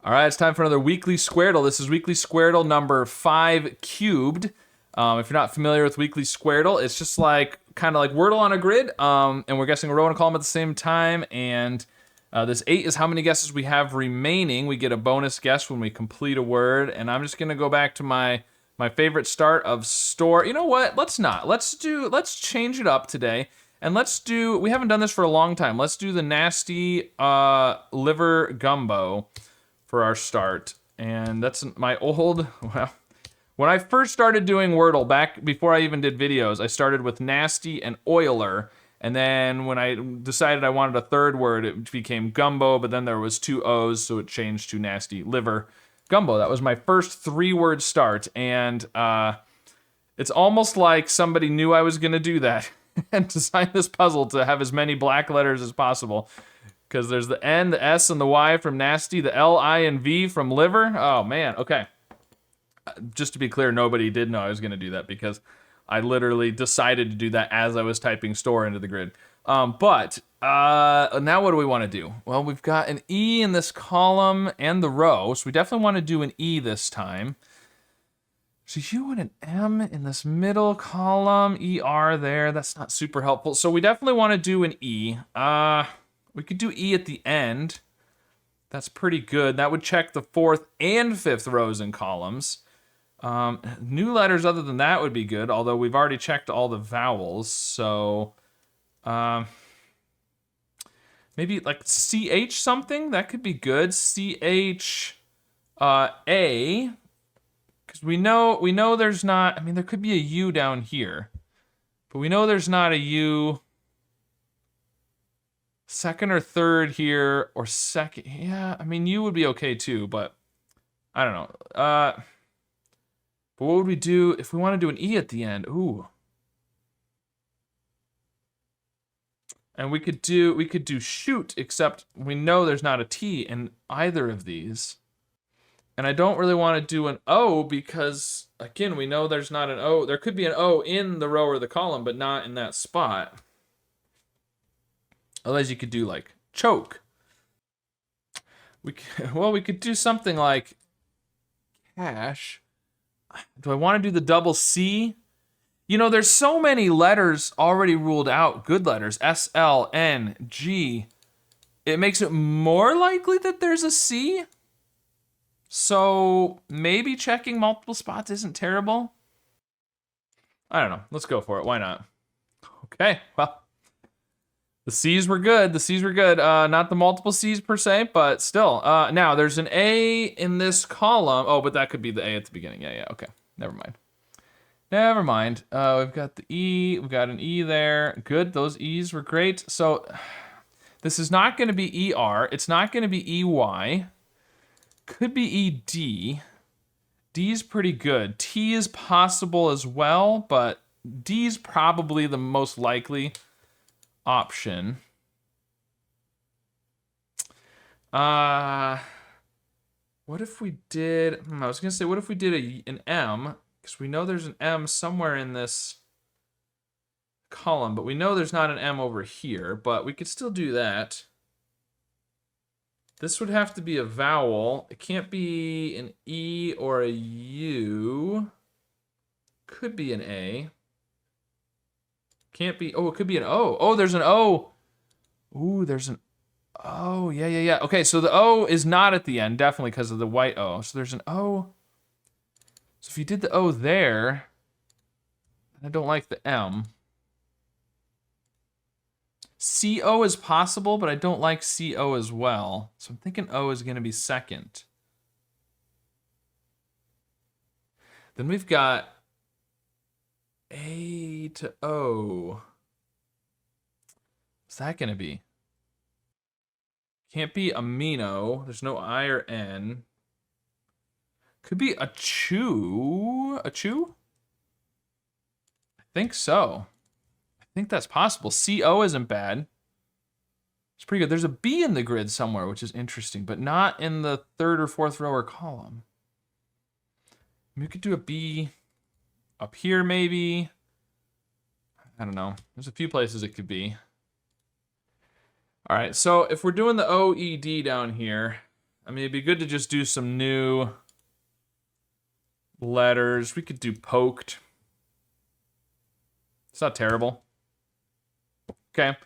All right, it's time for another weekly Squardle. This is weekly Squardle number 5 cubed. If you're not familiar with weekly Squardle, it's just like kind of like Wordle on a grid, and we're guessing a row and a column at the same time. And this 8 is how many guesses we have remaining. We get a bonus guess when we complete a word. And I'm just gonna go back to my favorite start of store. You know what? Let's not. Let's change it up today. And we haven't done this for a long time. Let's do the nasty liver gumbo for our start. And that's my old, well, when I first started doing Wordle, back before I even did videos, I started with nasty and oiler. And then when I decided I wanted a third word, it became gumbo, but then there was 2 O's, so it changed to nasty liver gumbo. That was my first 3-word start. And it's almost like somebody knew I was gonna do that and design this puzzle to have as many black letters as possible. Because there's the N, the S, and the Y from nasty, the L, I, and V from liver. Oh, man, okay. Just to be clear, nobody did know I was going to do that because I literally decided to do that as I was typing store into the grid. But now what do we want to do? Well, we've got an E in this column and the row, so we definitely want to do an E this time. So U and an M in this middle column, ER there, that's not super helpful. So we definitely want to do an E. We could do E at the end. That's pretty good. That would check the 4th and 5th rows and columns. New letters other than that would be good, although we've already checked all the vowels. So maybe like CH something, that could be good. CH A, because we know there's not, I mean, there could be a U down here, but we know there's not a U second or third here, or second. Yeah, I mean, U would be okay too, but I don't know. But what would we do if we want to do an E at the end? Ooh. And we could do shoot, except we know there's not a T in either of these. And I don't really want to do an O because, again, we know there's not an O. There could be an O in the row or the column, but not in that spot. Otherwise, you could do like choke. We could do something like cash. Do I want to do the double C? You know, there's so many letters already ruled out, good letters, S, L, N, G. It makes it more likely that there's a C. So maybe checking multiple spots isn't terrible. I don't know. Let's go for it. Why not? Okay, well. The C's were good. The C's were good. Not the multiple C's per se, but still. Now, there's an A in this column. Oh, but that could be the A at the beginning. Yeah, okay. Never mind. Never mind. We've got the E. We've got an E there. Good. Those E's were great. So this is not going to be ER. It's not going to be EY. Could be ED. D's pretty good. T is possible as well, but D's probably the most likely option. What if we did, I was gonna say, what if we did an M? Because we know there's an M somewhere in this column, but we know there's not an M over here, but we could still do that. This would have to be a vowel. It can't be an E or a U. Could be an A. Can't be, oh, it could be an O. Oh, there's an O. Ooh, there's an O. Yeah. Okay, so the O is not at the end, definitely because of the white O. So there's an O. So if you did the O there, I don't like the M. CO is possible, but I don't like CO as well. So I'm thinking O is going to be second. Then we've got A to O. What's that going to be? Can't be amino. There's no I or N. Could be a chew. A chew? I think so. I think that's possible. CO isn't bad. It's pretty good. There's a B in the grid somewhere, which is interesting, but not in the 3rd or 4th row or column. We could do a B up here, maybe. I don't know. There's a few places it could be. All right, so if we're doing the OED down here, I mean, it'd be good to just do some new letters. We could do poked. It's not terrible. Okay.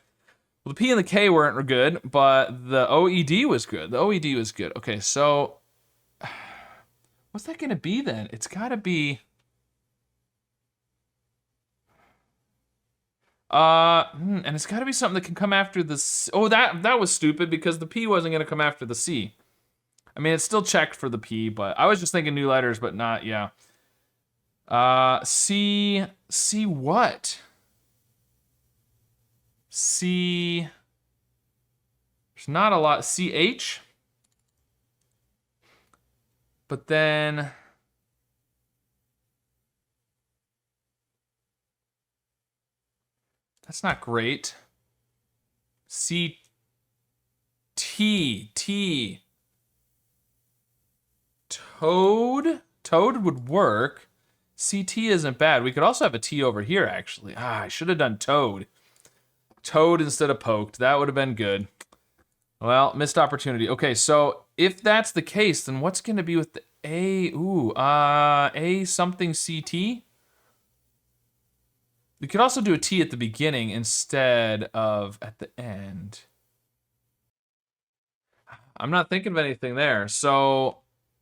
Well, the P and the K weren't good, but the OED was good. The OED was good. Okay, so what's that gonna be then? It's gotta be and it's gotta be something that can come after the C. Oh, that was stupid because the P wasn't gonna come after the C. I mean, it's still checked for the P, but I was just thinking new letters, but not, yeah. C what? C, there's not a lot. CH? But then, that's not great. C, T. Toad would work. CT isn't bad. We could also have a T over here, actually. I should have done toad. Toad instead of poked. That would have been good. Well, missed opportunity. Okay, so if that's the case, then what's going to be with the A? Ooh, A something CT? We could also do a T at the beginning instead of at the end. I'm not thinking of anything there. So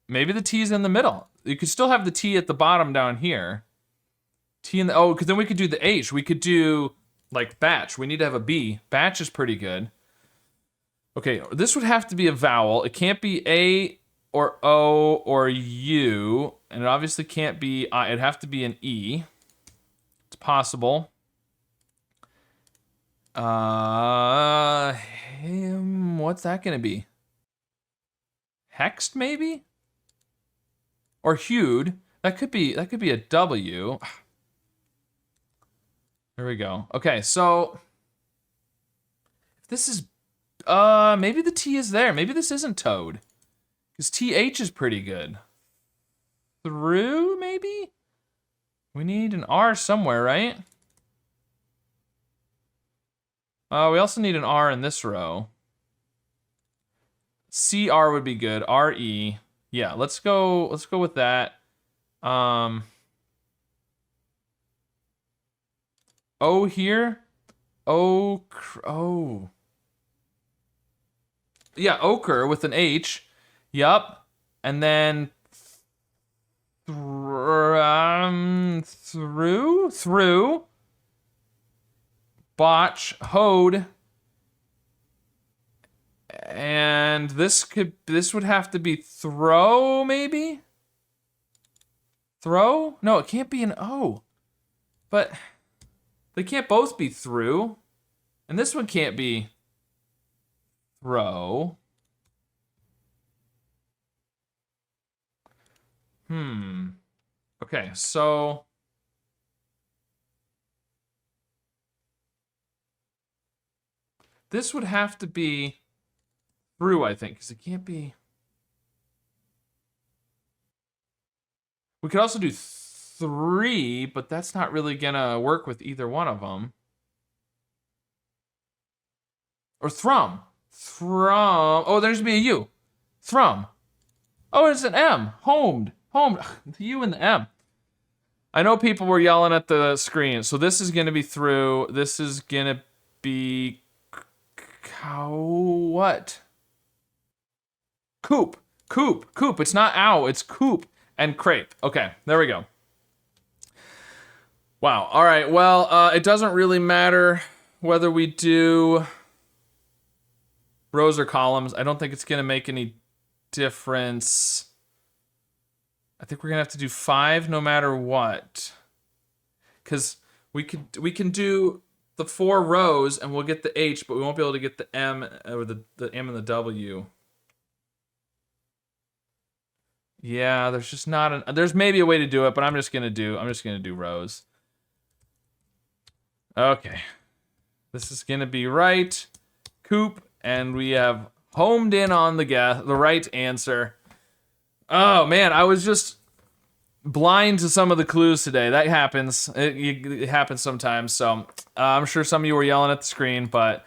maybe the T's in the middle. You could still have the T at the bottom down here. T in the, oh, because then we could do the H. We could do like batch. We need to have a B. Batch is pretty good. Okay, this would have to be a vowel. It can't be A or O or U. And it obviously can't be I. It'd have to be an E. It's possible. What's that gonna be? Hexed, maybe? Or hewed. That could be a W. There we go. Okay, so this is maybe the T is there. Maybe this isn't toad. Because TH is pretty good. Through, maybe? We need an R somewhere, right? We also need an R in this row. CR would be good. RE. Yeah, let's go with that. O here. Oh. Yeah, ochre with an H. Yup. And then through. Botch, hoed. And this would have to be throw, maybe? Throw? No, it can't be an O. But they can't both be through. And this one can't be throw. Okay, so this would have to be through, I think, because it can't be. We could also do three, but that's not really gonna work with either one of them. Or thrum. Oh, there's be a U. Thrum. Oh, it's an M. Homed. The U and the M. I know people were yelling at the screen, so this is gonna be through. This is gonna be what? Coop. It's not ow, it's coop and crepe. Okay, there we go. Wow. All right. Well, it doesn't really matter whether we do rows or columns. I don't think it's gonna make any difference. I think we're gonna have to do 5 no matter what, because we can do the 4 rows and we'll get the H, but we won't be able to get the M or the M and the W. Yeah, there's just not there's maybe a way to do it, but I'm just gonna do rows. Okay, this is gonna be right, coop, and we have homed in on the right answer. Oh man, I was just blind to some of the clues today. That happens. It happens sometimes. So I'm sure some of you were yelling at the screen, but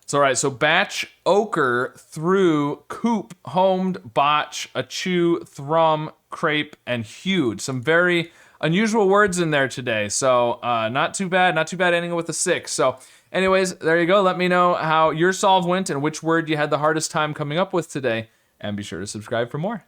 So, all right, so batch, ochre, through, coop, homed, botch, eschew, thrum, crepe, and hewed. Some very unusual words in there today. So, not too bad ending with a 6. So, anyways, there you go. Let me know how your solve went and which word you had the hardest time coming up with today. And be sure to subscribe for more.